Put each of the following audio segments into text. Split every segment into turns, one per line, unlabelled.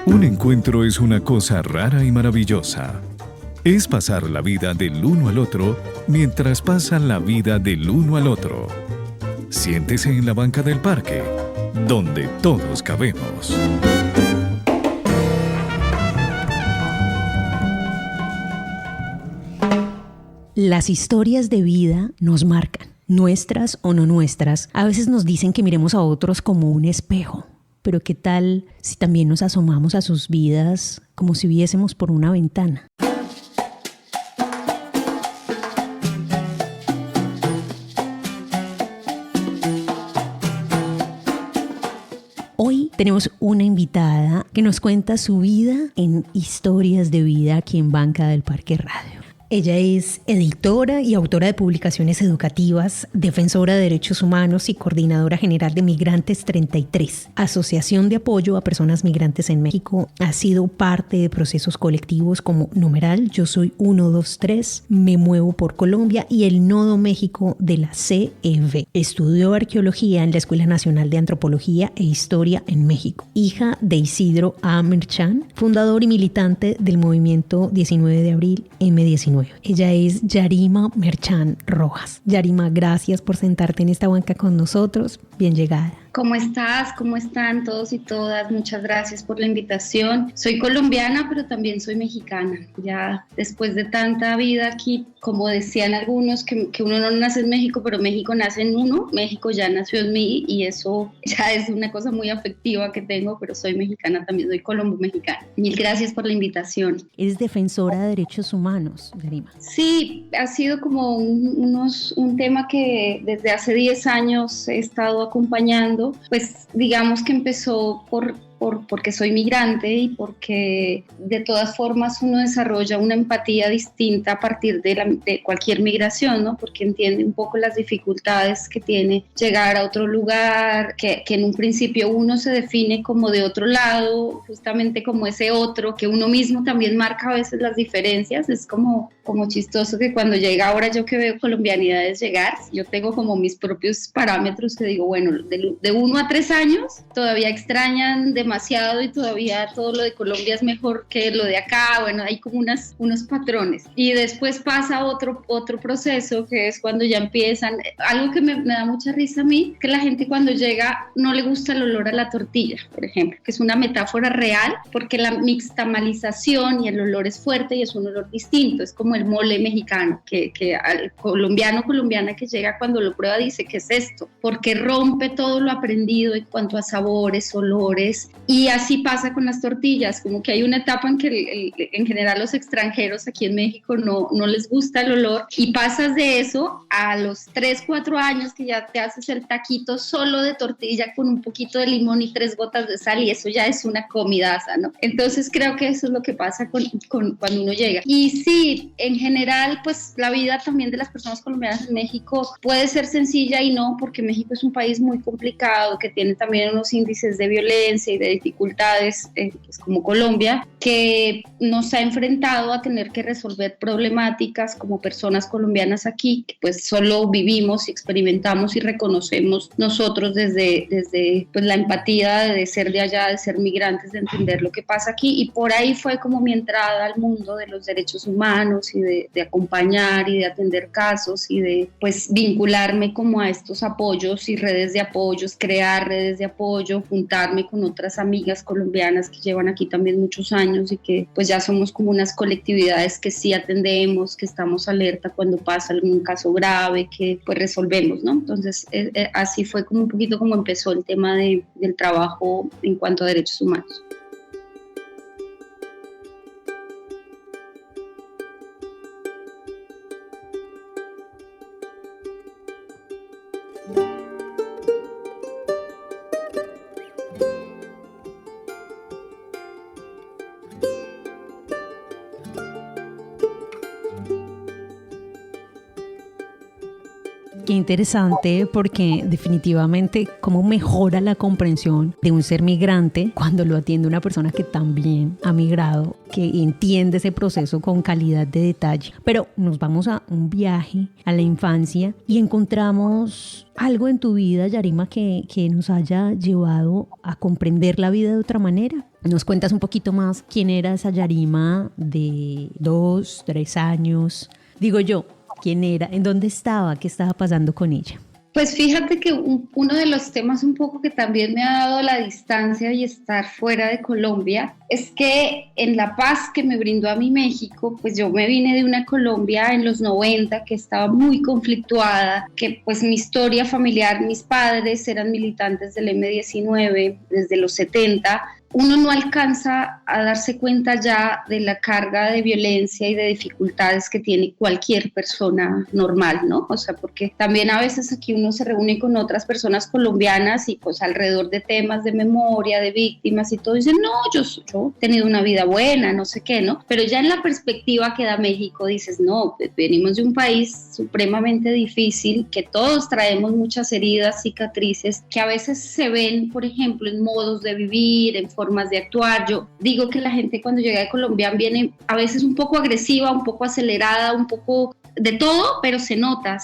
Un encuentro es una cosa rara y maravillosa. Es pasar la vida del uno al otro mientras pasan la vida del uno al otro. Siéntese en la banca del parque, donde todos cabemos.
Las historias de vida nos marcan, nuestras o no nuestras. A veces nos dicen que miremos a otros como un espejo. Pero ¿qué tal si también nos asomamos a sus vidas como si viésemos por una ventana? Hoy tenemos una invitada que nos cuenta su vida en Historias de Vida aquí en Banca del Parque Radio. Ella es editora y autora de publicaciones educativas, defensora de derechos humanos y coordinadora general de Migrantes 33, Asociación de Apoyo a Personas Migrantes en México. Ha sido parte de procesos colectivos como Numeral, Yo Soy 123, Me Muevo por Colombia y el Nodo México de la CEV. Estudió arqueología en la Escuela Nacional de Antropología e Historia en México. Hija de Isidro A. Merchán, fundador y militante del movimiento 19 de abril M19. Ella es Yarima Merchán Rojas. Yarima, gracias por sentarte en esta banca con nosotros. Bien llegada.
¿Cómo estás? ¿Cómo están todos y todas? Muchas gracias por la invitación. Soy colombiana, pero también soy mexicana. Ya después de tanta vida aquí, como decían algunos, que uno no nace en México, pero México nace en uno. México ya nació en mí y eso ya es una cosa muy afectiva que tengo, pero soy mexicana también, soy colombo-mexicana. Mil gracias por la invitación.
Eres defensora de derechos humanos, Yarima.
Sí, ha sido como un tema que desde hace 10 años he estado acompañando. Pues digamos que empezó porque soy migrante y porque de todas formas uno desarrolla una empatía distinta a partir de cualquier migración, ¿no? Porque entiende un poco las dificultades que tiene llegar a otro lugar, que en un principio uno se define como de otro lado, justamente como ese otro, que uno mismo también marca a veces las diferencias. Es como chistoso que cuando llega ahora yo que veo colombianidades llegar, yo tengo como mis propios parámetros que digo, bueno, de 1 a 3 años todavía extrañan demasiado y todavía todo lo de Colombia es mejor que lo de acá. Bueno, hay como unos patrones. Y después pasa otro proceso que es cuando ya empiezan, algo que me da mucha risa a mí, que la gente cuando llega no le gusta el olor a la tortilla, por ejemplo, que es una metáfora real, porque la mixtamalización y el olor es fuerte y es un olor distinto, es como el mole mexicano, que al colombiana que llega cuando lo prueba dice, ¿qué es esto? Porque rompe todo lo aprendido en cuanto a sabores, olores. Y así pasa con las tortillas, como que hay una etapa en que en general los extranjeros aquí en México no les gusta el olor y pasas de eso a los 3, 4 años que ya te haces el taquito solo de tortilla con un poquito de limón y 3 gotas de sal y eso ya es una comidaza, ¿no? Entonces creo que eso es lo que pasa con cuando uno llega. Y sí, en general, pues la vida también de las personas colombianas en México puede ser sencilla y no, porque México es un país muy complicado, que tiene también unos índices de violencia y de dificultades, pues como Colombia, que nos ha enfrentado a tener que resolver problemáticas como personas colombianas aquí, que pues solo vivimos y experimentamos y reconocemos nosotros desde pues la empatía de ser de allá, de ser migrantes, de entender lo que pasa aquí. Y por ahí fue como mi entrada al mundo de los derechos humanos y de acompañar y de atender casos y de pues vincularme como a estos apoyos y redes de apoyos, crear redes de apoyo, juntarme con otras amigas colombianas que llevan aquí también muchos años y que pues ya somos como unas colectividades que sí atendemos, que estamos alerta cuando pasa algún caso grave, que pues resolvemos, ¿no? Entonces así fue como un poquito como empezó el tema del trabajo en cuanto a derechos humanos.
Qué interesante, porque definitivamente cómo mejora la comprensión de un ser migrante cuando lo atiende una persona que también ha migrado, que entiende ese proceso con calidad de detalle. Pero nos vamos a un viaje a la infancia y encontramos algo en tu vida, Yarima, que nos haya llevado a comprender la vida de otra manera. nos cuentas un poquito más quién era esa Yarima de 2, 3 años. Digo yo, ¿quién era? ¿En dónde estaba? ¿Qué estaba pasando con ella?
Pues fíjate que uno de los temas un poco que también me ha dado la distancia y estar fuera de Colombia es que en la paz que me brindó a mí México, pues yo me vine de una Colombia en los 90 que estaba muy conflictuada, que pues mi historia familiar, mis padres eran militantes del M-19 desde los 70. Uno no alcanza a darse cuenta ya de la carga de violencia y de dificultades que tiene cualquier persona normal, ¿no? O sea, porque también a veces aquí uno se reúne con otras personas colombianas y pues alrededor de temas de memoria, de víctimas y todo, dicen, no, yo he tenido una vida buena, no sé qué, ¿no? Pero ya en la perspectiva que da México dices, no, venimos de un país supremamente difícil, que todos traemos muchas heridas, cicatrices, que a veces se ven, por ejemplo, en modos de vivir, en formas de actuar. Yo digo que la gente cuando llega de Colombia viene a veces un poco agresiva, un poco acelerada, un poco de todo, pero se nota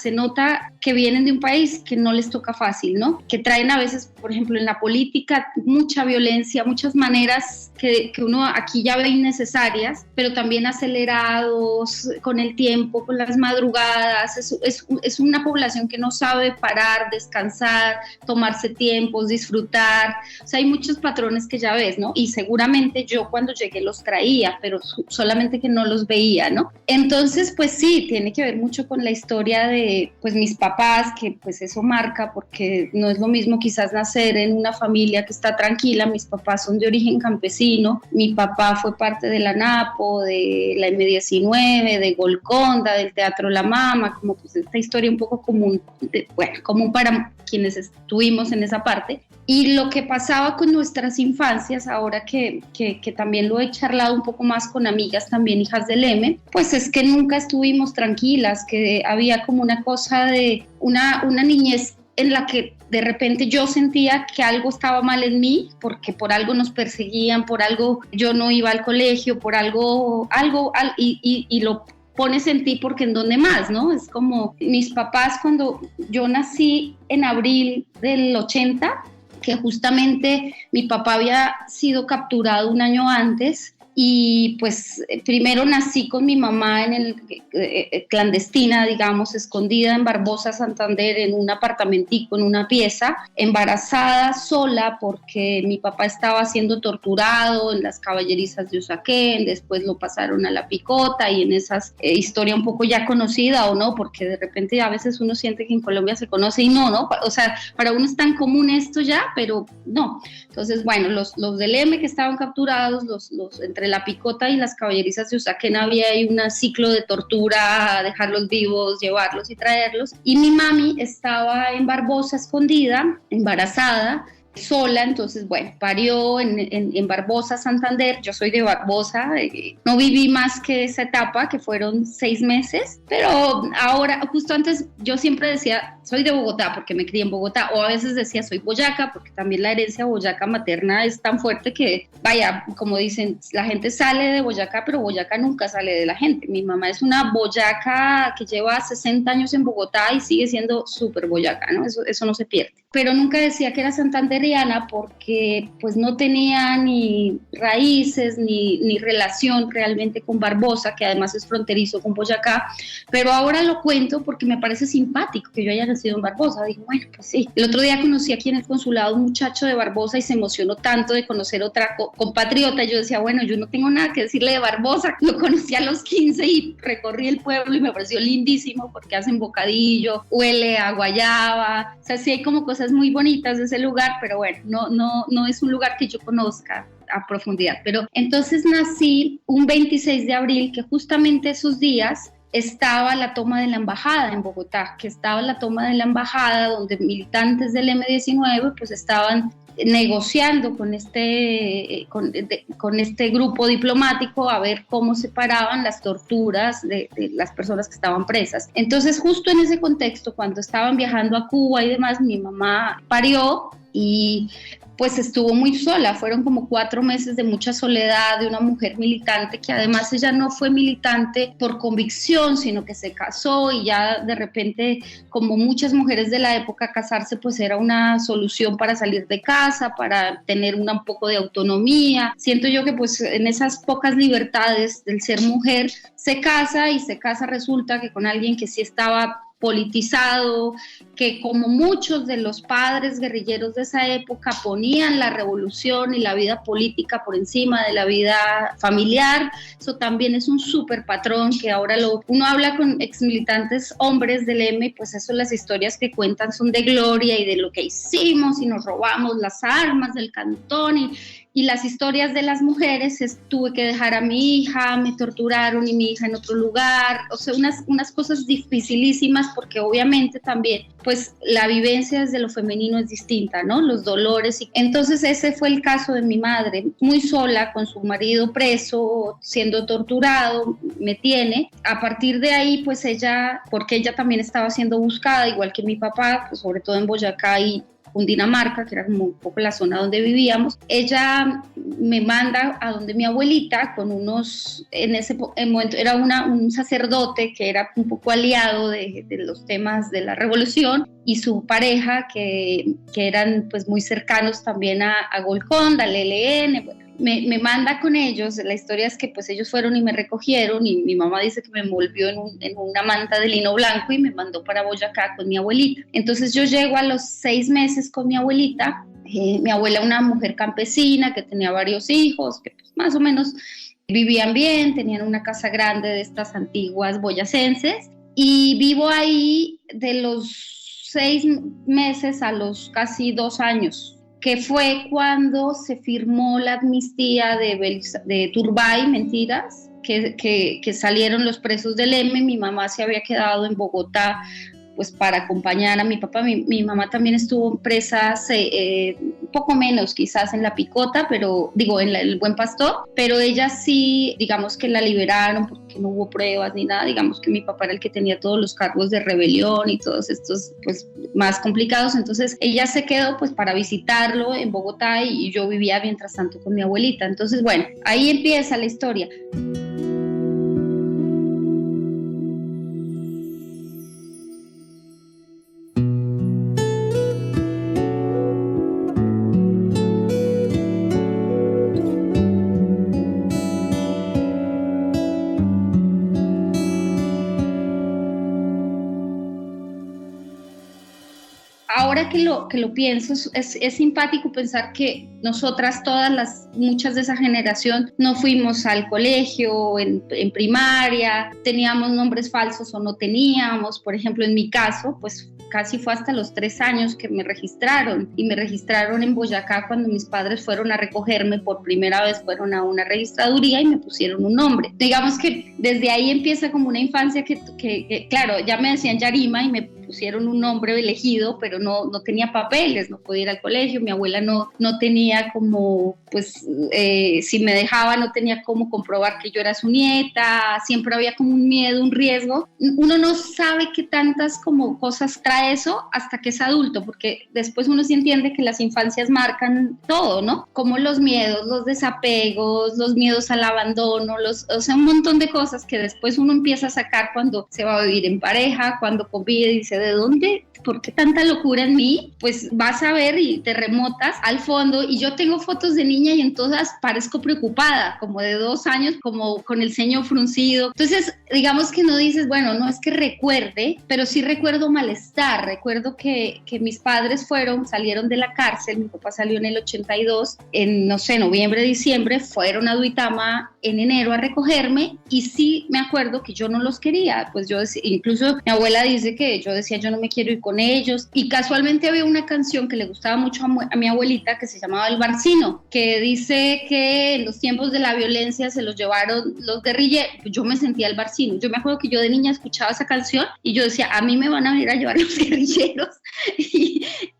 que vienen de un país que no les toca fácil, ¿no? Que traen a veces, por ejemplo, en la política, mucha violencia, muchas maneras que uno aquí ya ve innecesarias, pero también acelerados con el tiempo, con las madrugadas. Es una población que no sabe parar, descansar, tomarse tiempos, disfrutar. O sea, hay muchos patrones que ya ves, ¿no? Y seguramente yo cuando llegué los traía, pero solamente que no los veía, ¿no? Entonces, pues sí, tiene que ver mucho con la historia de pues mis papás, que pues eso marca, porque no es lo mismo quizás nacer en una familia que está tranquila. Mis papás son de origen campesino, mi papá fue parte de la NAPO, de la M19, de Golconda, del Teatro La Mama, como pues esta historia un poco común, común para quienes estuvimos en esa parte. Y lo que pasaba con nuestras infancias, ahora que también lo he charlado un poco más con amigas también hijas del M, pues es que nunca estuvimos tranquilas, que había como una cosa de una niñez en la que de repente yo sentía que algo estaba mal en mí, porque por algo nos perseguían, por algo yo no iba al colegio, por algo y lo pones en ti porque en dónde más, ¿no? Es como mis papás cuando yo nací en abril del 80, que justamente mi papá había sido capturado un año antes y pues primero nací con mi mamá en el clandestina, digamos, escondida en Barbosa, Santander, en un apartamentico, en una pieza, embarazada, sola, porque mi papá estaba siendo torturado en las caballerizas de Usaquén, después lo pasaron a la picota y en esas historia un poco ya conocida o no, porque de repente a veces uno siente que en Colombia se conoce y no, o sea, para uno es tan común esto ya, pero no. Entonces, bueno, los del M que estaban capturados, los entre la picota y las caballerizas de Usaquén había ahí un ciclo de tortura, dejarlos vivos, llevarlos y traerlos. Y mi mami estaba en Barbosa escondida, embarazada, sola, entonces bueno, parió en Barbosa, Santander. Yo soy de Barbosa, no viví más que esa etapa, que fueron 6 meses, pero ahora, justo antes, yo siempre decía, soy de Bogotá, porque me crié en Bogotá, o a veces decía, soy boyaca, porque también la herencia boyaca materna es tan fuerte que, vaya, como dicen, la gente sale de Boyacá, pero Boyacá nunca sale de la gente. Mi mamá es una boyaca que lleva 60 años en Bogotá y sigue siendo súper boyaca, ¿no? Eso no se pierde. Pero nunca decía que era santanderiana porque pues no tenía ni raíces ni relación realmente con Barbosa, que además es fronterizo con Boyacá, pero ahora lo cuento porque me parece simpático que yo haya nacido en Barbosa. Digo, bueno, pues sí. El otro día conocí aquí en el consulado un muchacho de Barbosa y se emocionó tanto de conocer otra compatriota. Yo decía, bueno, yo no tengo nada que decirle de Barbosa. Lo conocí a los 15 y recorrí el pueblo y me pareció lindísimo porque hacen bocadillo, huele a guayaba. O sea, sí hay como cosas muy bonitas de ese lugar, pero bueno, no es un lugar que yo conozca a profundidad. Pero entonces nací un 26 de abril, que justamente esos días estaba la toma de la embajada en Bogotá, que estaba la toma de la embajada donde militantes del M-19 pues estaban negociando con este grupo diplomático a ver cómo se paraban las torturas de las personas que estaban presas. Entonces, justo en ese contexto, cuando estaban viajando a Cuba y demás, mi mamá parió y pues estuvo muy sola, fueron como 4 meses de mucha soledad de una mujer militante, que además ella no fue militante por convicción, sino que se casó y ya de repente, como muchas mujeres de la época, casarse pues era una solución para salir de casa, para tener un poco de autonomía. Siento yo que pues en esas pocas libertades del ser mujer se casa, y se casa resulta que con alguien que sí estaba politizado, que como muchos de los padres guerrilleros de esa época ponían la revolución y la vida política por encima de la vida familiar. Eso también es un súper patrón que ahora uno habla con exmilitantes hombres del M, y pues eso, las historias que cuentan son de gloria y de lo que hicimos y nos robamos las armas del cantón, y las historias de las mujeres tuve que dejar a mi hija, me torturaron y mi hija en otro lugar, o sea, unas cosas dificilísimas, porque obviamente también pues la vivencia desde lo femenino es distinta, ¿no? Los dolores. Entonces ese fue el caso de mi madre, muy sola, con su marido preso, siendo torturado, me tiene. A partir de ahí pues ella, porque ella también estaba siendo buscada, igual que mi papá, pues sobre todo en Boyacá y Cundinamarca, que era como un poco la zona donde vivíamos, ella me manda a donde mi abuelita con unos, en ese momento era un sacerdote que era un poco aliado de los temas de la revolución, y su pareja que eran pues muy cercanos también a Golconda, al ELN. Bueno, me manda con ellos. La historia es que pues ellos fueron y me recogieron, y mi mamá dice que me envolvió en una manta de lino blanco y me mandó para Boyacá con mi abuelita. Entonces yo llego a los 6 meses con mi abuelita. Mi abuela, una mujer campesina que tenía varios hijos, que pues más o menos vivían bien, tenían una casa grande de estas antiguas boyacenses, y vivo ahí de los 6 meses a los casi 2 años, que fue cuando se firmó la amnistía de Turbay, mentiras, que salieron los presos del M. Mi mamá se había quedado en Bogotá pues para acompañar a mi papá. Mi mamá también estuvo presa, un poco menos quizás en La Picota, pero digo en el Buen Pastor, pero ella sí, digamos que la liberaron porque no hubo pruebas ni nada. Digamos que mi papá era el que tenía todos los cargos de rebelión y todos estos pues más complicados. Entonces ella se quedó pues para visitarlo en Bogotá, y yo vivía mientras tanto con mi abuelita. Entonces bueno, ahí empieza la historia. Ahora que lo pienso, es simpático pensar que nosotras, muchas de esa generación, no fuimos al colegio, en primaria, teníamos nombres falsos o no teníamos. Por ejemplo, en mi caso, pues casi fue hasta los 3 años que me registraron, y me registraron en Boyacá cuando mis padres fueron a recogerme por primera vez, fueron a una registraduría y me pusieron un nombre. Digamos que desde ahí empieza como una infancia que claro, ya me decían Yarima y me pusieron un nombre elegido, pero no tenía papeles, no podía ir al colegio. Mi abuela no tenía como, pues, si me dejaba, no tenía cómo comprobar que yo era su nieta. Siempre había como un miedo, un riesgo. Uno no sabe qué tantas como cosas trae eso hasta que es adulto, porque después uno sí entiende que las infancias marcan todo, ¿no? Como los miedos, los desapegos, los miedos al abandono, o sea, un montón de cosas que después uno empieza a sacar cuando se va a vivir en pareja, cuando convive y dice, ¿de dónde? ¿Por qué tanta locura en mí? Pues vas a ver y te remotas al fondo. Y yo tengo fotos de niña y en todas parezco preocupada, como de 2 años, como con el ceño fruncido. Entonces, digamos que no dices, bueno, no es que recuerde, pero sí recuerdo malestar. Recuerdo que mis padres salieron de la cárcel. Mi papá salió en el 82, en, no sé, noviembre, diciembre, fueron a Duitama en enero a recogerme, y sí me acuerdo que yo no los quería. Pues yo decía, incluso mi abuela dice que yo decía, yo no me quiero ir con ellos, y casualmente había una canción que le gustaba mucho a mi abuelita que se llamaba El Barcino, que dice que en los tiempos de la violencia se los llevaron los guerrilleros. Yo me sentía el Barcino. Yo me acuerdo que yo de niña escuchaba esa canción y yo decía, a mí me van a venir a llevar los guerrilleros.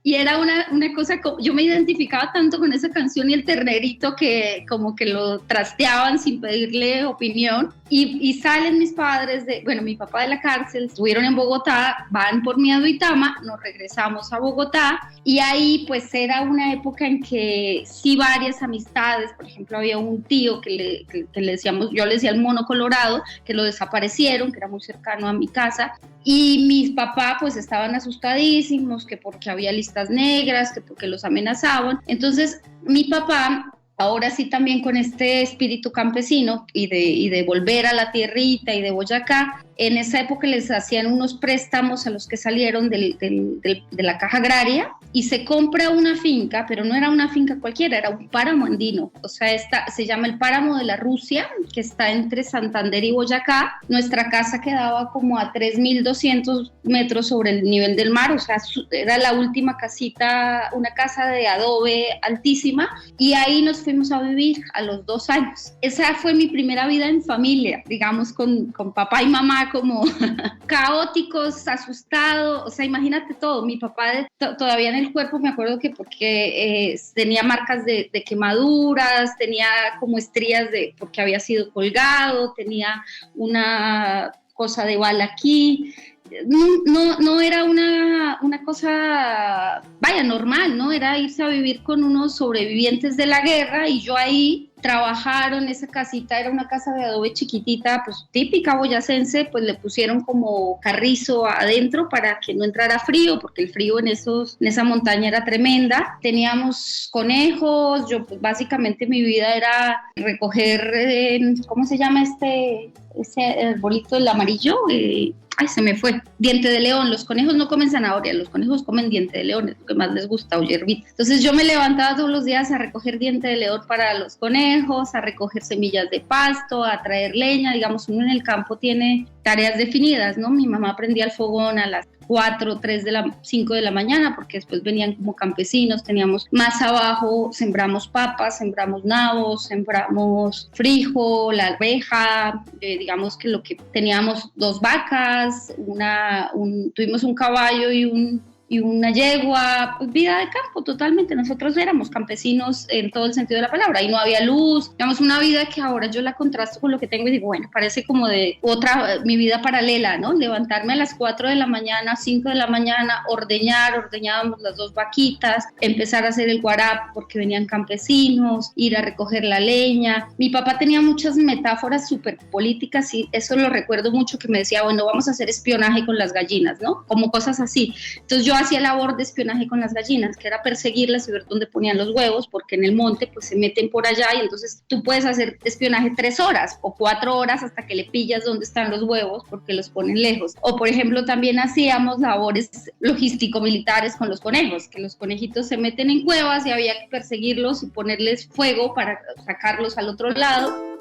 Y era una cosa, yo me identificaba tanto con esa canción y el ternerito que como que lo trasteaban sin pedirle opinión. Y salen mis padres, mi papá de la cárcel, estuvieron en Bogotá, van por mí a Duitama, nos regresamos a Bogotá y ahí pues era una época en que sí varias amistades, por ejemplo había un tío que le decíamos, yo le decía el mono colorado, que lo desaparecieron, que era muy cercano a mi casa, y mis papás pues estaban asustadísimos, que porque había listas negras, que porque los amenazaban. Entonces mi papá, ahora sí también con este espíritu campesino y de volver a la tierrita y de Boyacá, en esa época les hacían unos préstamos a los que salieron de la caja agraria y se compra una finca, pero no era una finca cualquiera, era un páramo andino, o sea, se llama el páramo de la Rusia, que está entre Santander y Boyacá. Nuestra casa quedaba como a 3.200 metros sobre el nivel del mar, o sea, era la última casita, una casa de adobe altísima, y ahí nos fuimos a vivir a los 2 años. Esa fue mi primera vida en familia, digamos, con papá y mamá como caóticos, asustados, o sea, imagínate todo. Mi papá todavía en el cuerpo, me acuerdo que porque tenía marcas de quemaduras, tenía como estrías porque había sido colgado, tenía una cosa de bala aquí. No era una cosa, normal, ¿no? Era irse a vivir con unos sobrevivientes de la guerra y yo ahí trabajaron, esa casita era una casa de adobe chiquitita, pues típica boyacense, pues le pusieron como carrizo adentro para que no entrara frío, porque el frío en esa montaña era tremenda. Teníamos conejos, yo pues básicamente mi vida era recoger, ¿cómo se llama ese arbolito, el amarillo? Se me fue, diente de león. Los conejos no comen zanahoria, los conejos comen diente de león, es lo que más les gusta, o hierbita. Entonces yo me levantaba todos los días a recoger diente de león para los conejos, a recoger semillas de pasto, a traer leña. Digamos, uno en el campo tiene tareas definidas, ¿no? Mi mamá prendía el fogón a las 4, 5 de la mañana, porque después venían como campesinos. Teníamos más abajo, sembramos papas, sembramos nabos, sembramos frijol, la arveja, digamos que lo que teníamos 2 vacas, tuvimos un caballo y una yegua, pues vida de campo totalmente. Nosotros éramos campesinos en todo el sentido de la palabra y no había luz, digamos, una vida que ahora yo la contrasto con lo que tengo y digo, bueno, parece como de mi vida paralela, ¿no? Levantarme a las 4 de la mañana, 5 de la mañana, ordeñábamos las 2 vaquitas, empezar a hacer el guarap porque venían campesinos, ir a recoger la leña. Mi papá tenía muchas metáforas súper políticas y eso lo recuerdo mucho, que me decía, bueno, vamos a hacer espionaje con las gallinas, ¿no? Como cosas así. Entonces yo hacía labor de espionaje con las gallinas, que era perseguirlas y ver dónde ponían los huevos, porque en el monte pues se meten por allá y entonces tú puedes hacer espionaje 3 horas o 4 horas hasta que le pillas dónde están los huevos porque los ponen lejos. O por ejemplo también hacíamos labores logístico-militares con los conejos, que los conejitos se meten en cuevas y había que perseguirlos y ponerles fuego para sacarlos al otro lado.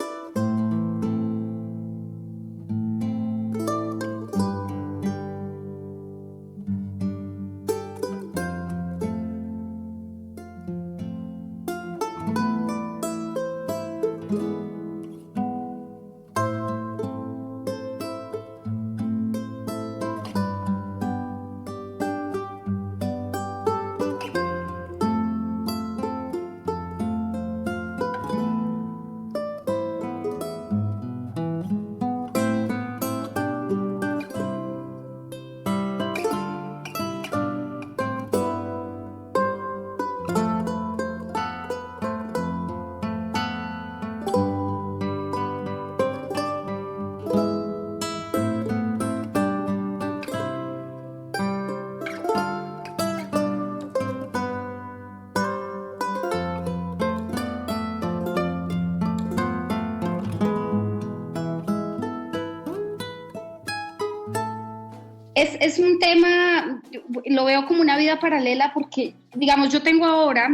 Es un tema, lo veo como una vida paralela porque, digamos, yo tengo ahora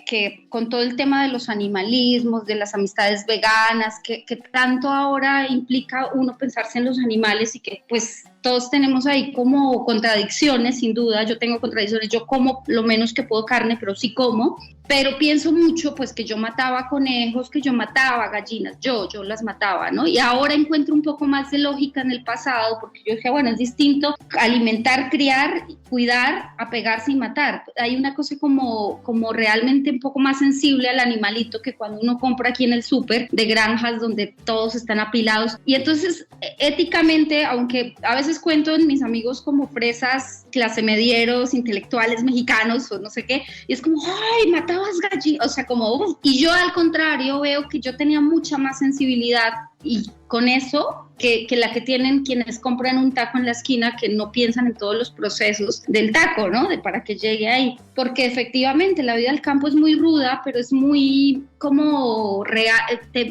que con todo el tema de los animalismos, de las amistades veganas, que tanto ahora implica uno pensarse en los animales y que pues todos tenemos ahí como contradicciones, sin duda. Yo tengo contradicciones, yo como lo menos que puedo carne, pero sí como. Pero pienso mucho, pues, que yo mataba conejos, que yo mataba gallinas, yo las mataba, ¿no? Y ahora encuentro un poco más de lógica en el pasado, porque yo decía, bueno, es distinto alimentar, criar, cuidar, apegarse y matar. Hay una cosa como realmente un poco más sensible al animalito que cuando uno compra aquí en el súper de granjas donde todos están apilados. Y entonces, éticamente, aunque a veces cuento en mis amigos como fresas, clase medieros, intelectuales mexicanos o no sé qué, y es como, ¡ay, matabas gallinas! O sea, como, uf. Y yo al contrario veo que yo tenía mucha más sensibilidad y con eso que la que tienen quienes compran un taco en la esquina, que no piensan en todos los procesos del taco, ¿no? Para que llegue ahí. Porque efectivamente la vida del campo es muy ruda, pero es muy como real,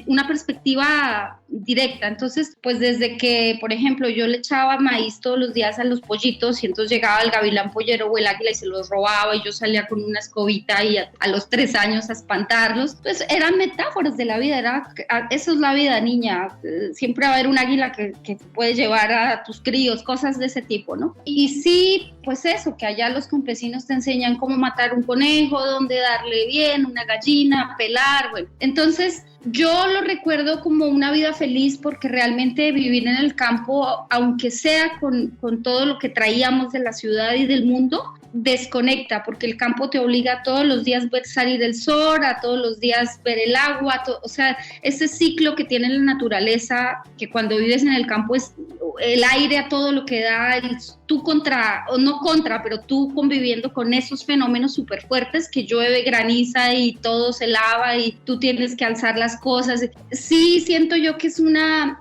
una perspectiva directa. Entonces, pues desde que, por ejemplo, yo le echaba maíz todos los días a los pollitos y entonces llegaba el gavilán pollero o el águila y se los robaba y yo salía con una escobita y a los 3 años a espantarlos, pues eran metáforas de la vida, eso es la vida, niña. Siempre va a haber un águila que puede llevar a tus críos, cosas de ese tipo, ¿no? Y sí, pues eso, que allá los campesinos te enseñan cómo matar un conejo, dónde darle bien, una gallina, pelar, bueno. Entonces, yo lo recuerdo como una vida feliz porque realmente vivir en el campo, aunque sea con todo lo que traíamos de la ciudad y del mundo, desconecta, porque el campo te obliga a todos los días ver salir el sol, a todos los días ver el agua, o sea, ese ciclo que tiene la naturaleza, que cuando vives en el campo es el aire a todo lo que da, tú pero tú conviviendo con esos fenómenos súper fuertes, que llueve, graniza y todo se lava y tú tienes que alzar las cosas. Sí, siento yo que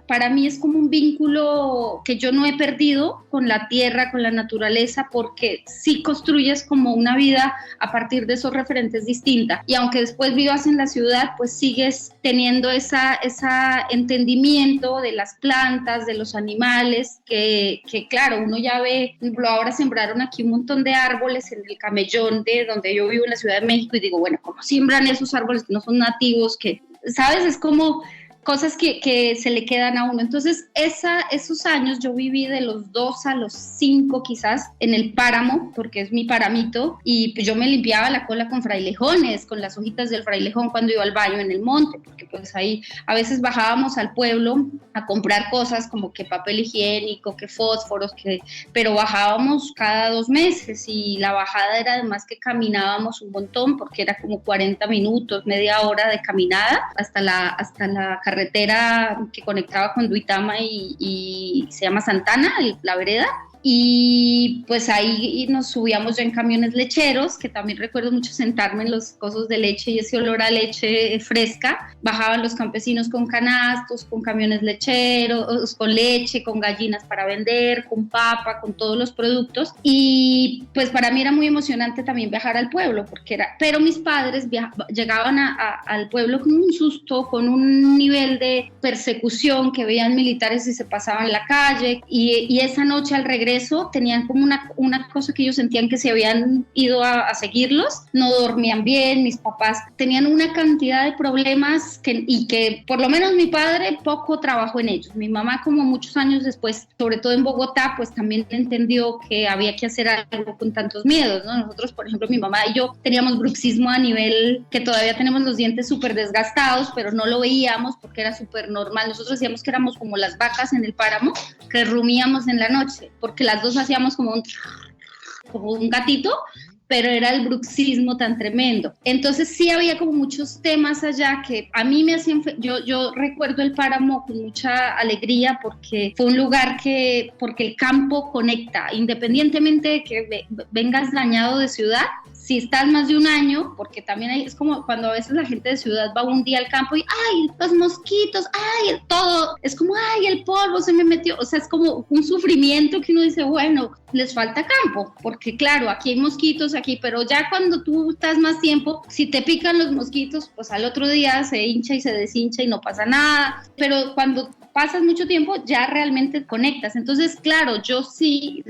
para mí es como un vínculo que yo no he perdido con la tierra, con la naturaleza, porque sí construyes como una vida a partir de esos referentes distinta. Y aunque después vivas en la ciudad, pues sigues teniendo esa entendimiento de las plantas, de los animales, que claro, uno ya ve, por ejemplo, ahora sembraron aquí un montón de árboles en el Camellón de donde yo vivo en la Ciudad de México y digo, bueno, ¿cómo siembran esos árboles que no son nativos? Que, ¿sabes? Es como cosas que se le quedan a uno. Entonces, esos años yo viví de los 2 a los 5 quizás en el páramo, porque es mi paramito, y pues yo me limpiaba la cola con frailejones, con las hojitas del frailejón cuando iba al baño en el monte, porque pues ahí a veces bajábamos al pueblo a comprar cosas como que papel higiénico, que fósforos, pero bajábamos cada 2 meses y la bajada era además que caminábamos un montón, porque era como 40 minutos, media hora de caminada hasta la carretera que conectaba con Duitama y se llama Santana, la vereda. Y pues ahí nos subíamos ya en camiones lecheros, que también recuerdo mucho sentarme en los cosos de leche y ese olor a leche fresca. Bajaban los campesinos con canastos, con camiones lecheros, con leche, con gallinas para vender, con papa, con todos los productos. Y pues para mí era muy emocionante también viajar al pueblo, pero mis padres llegaban al pueblo con un susto, con un nivel de persecución, que veían militares y se pasaban en la calle, y esa noche al regreso tenían como una cosa que ellos sentían que se habían ido a seguirlos, no dormían bien, mis papás tenían una cantidad de problemas y que por lo menos mi padre poco trabajó en ellos. Mi mamá, como muchos años después, sobre todo en Bogotá, pues también entendió que había que hacer algo con tantos miedos, ¿no? Nosotros, por ejemplo, mi mamá y yo teníamos bruxismo a nivel que todavía tenemos los dientes súper desgastados, pero no lo veíamos porque era súper normal. Nosotros decíamos que éramos como las vacas en el páramo que rumíamos en la noche, porque las dos hacíamos como un gatito, pero era el bruxismo tan tremendo. Entonces sí había como muchos temas allá que a mí me hacían, yo recuerdo el páramo con mucha alegría porque fue un lugar porque el campo conecta, independientemente de que vengas dañado de ciudad. Si estás más de un año, porque también es como cuando a veces la gente de ciudad va un día al campo y ¡ay, los mosquitos! ¡Ay, todo! Es como ¡ay, el polvo se me metió! O sea, es como un sufrimiento que uno dice, bueno, les falta campo, porque claro, aquí hay mosquitos, pero ya cuando tú estás más tiempo, si te pican los mosquitos, pues al otro día se hincha y se deshincha y no pasa nada. Pero cuando pasas mucho tiempo, ya realmente conectas. Entonces, claro, yo sí,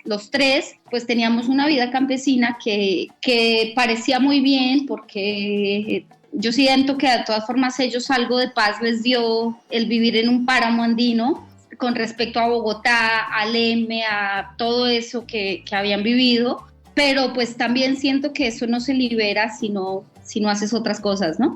los tres, pues teníamos una vida campesina que parecía muy bien, porque yo siento que de todas formas ellos algo de paz les dio el vivir en un páramo andino. con respecto a Bogotá, al M, a todo eso que habían vivido, pero pues también siento que eso no se libera si no haces otras cosas, ¿no?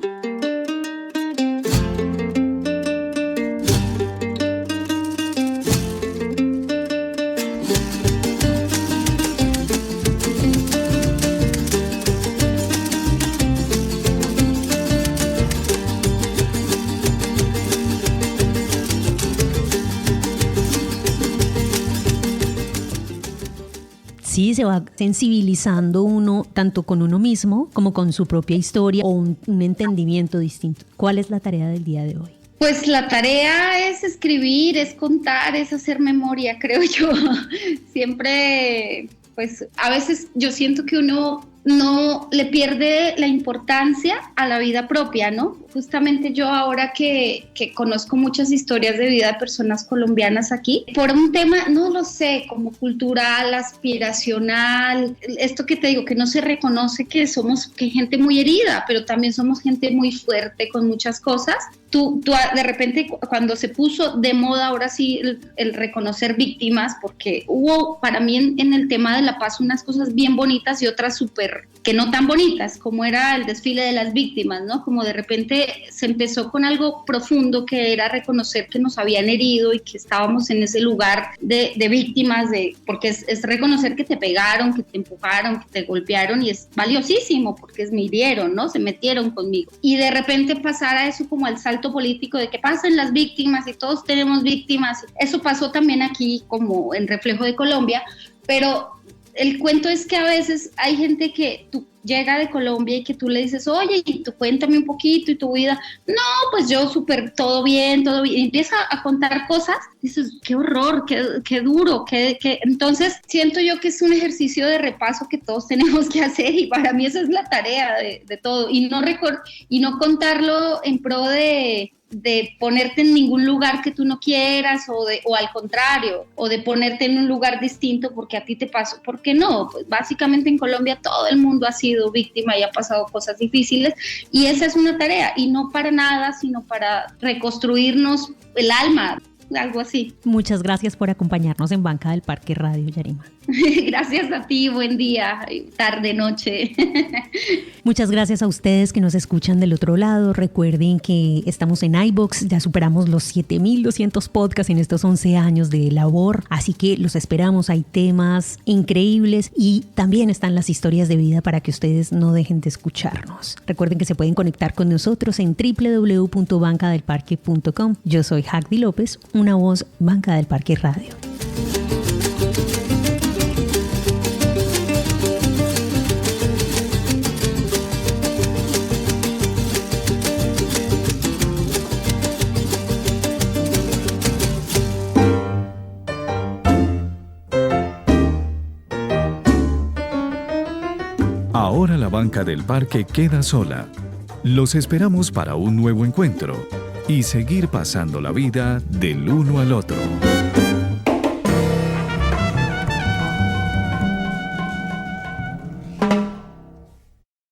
Sí, se va sensibilizando uno tanto con uno mismo como con su propia historia o un entendimiento distinto. ¿Cuál es la tarea del día de hoy?
Pues la tarea es escribir, es contar, es hacer memoria, creo yo. Siempre, pues a veces yo siento que uno no le pierde la importancia a la vida propia, ¿no? Justamente yo ahora que conozco muchas historias de vida de personas colombianas aquí, por un tema, no lo sé, como cultural, aspiracional, esto que te digo, que no se reconoce que somos gente muy herida, pero también somos gente muy fuerte con muchas cosas. Tú de repente, cuando se puso de moda ahora sí el reconocer víctimas, porque hubo para mí en el tema de La Paz unas cosas bien bonitas y otras súper que no tan bonitas, como era el desfile de las víctimas, ¿no? Como de repente se empezó con algo profundo que era reconocer que nos habían herido y que estábamos en ese lugar de víctimas, porque es reconocer que te pegaron, que te empujaron, que te golpearon, y es valiosísimo porque me hirieron, ¿no? Se metieron conmigo. Y de repente pasar a eso como al salto político de que pasen las víctimas y todos tenemos víctimas. Eso pasó también aquí como en Reflejo de Colombia, pero el cuento es que a veces hay gente que tú llega de Colombia y que tú le dices, oye, y tú cuéntame un poquito y tu vida. No, pues yo súper todo bien. Y empieza a contar cosas. Dices, qué horror, qué duro. Entonces siento yo que es un ejercicio de repaso que todos tenemos que hacer, y para mí esa es la tarea de todo. Y no contarlo en pro de ponerte en ningún lugar que tú no quieras, o al contrario, o de ponerte en un lugar distinto porque a ti te pasó. ¿Por qué no? Pues básicamente en Colombia todo el mundo ha sido víctima y ha pasado cosas difíciles, y esa es una tarea, y no para nada, sino para reconstruirnos el alma, algo así.
Muchas gracias por acompañarnos en Banca del Parque Radio, Yarima.
Gracias a ti, buen día, tarde, noche.
Muchas gracias a ustedes que nos escuchan del otro lado. Recuerden que estamos en iVoox, ya superamos los 7,200 podcasts en estos 11 años de labor, así que los esperamos. Hay temas increíbles y también están las historias de vida para que ustedes no dejen de escucharnos. Recuerden que se pueden conectar con nosotros en www.bancadelparque.com. Yo soy Jacdi López, una voz Banca del Parque Radio.
Ahora la banca del parque queda sola. Los esperamos para un nuevo encuentro y seguir pasando la vida del uno al otro.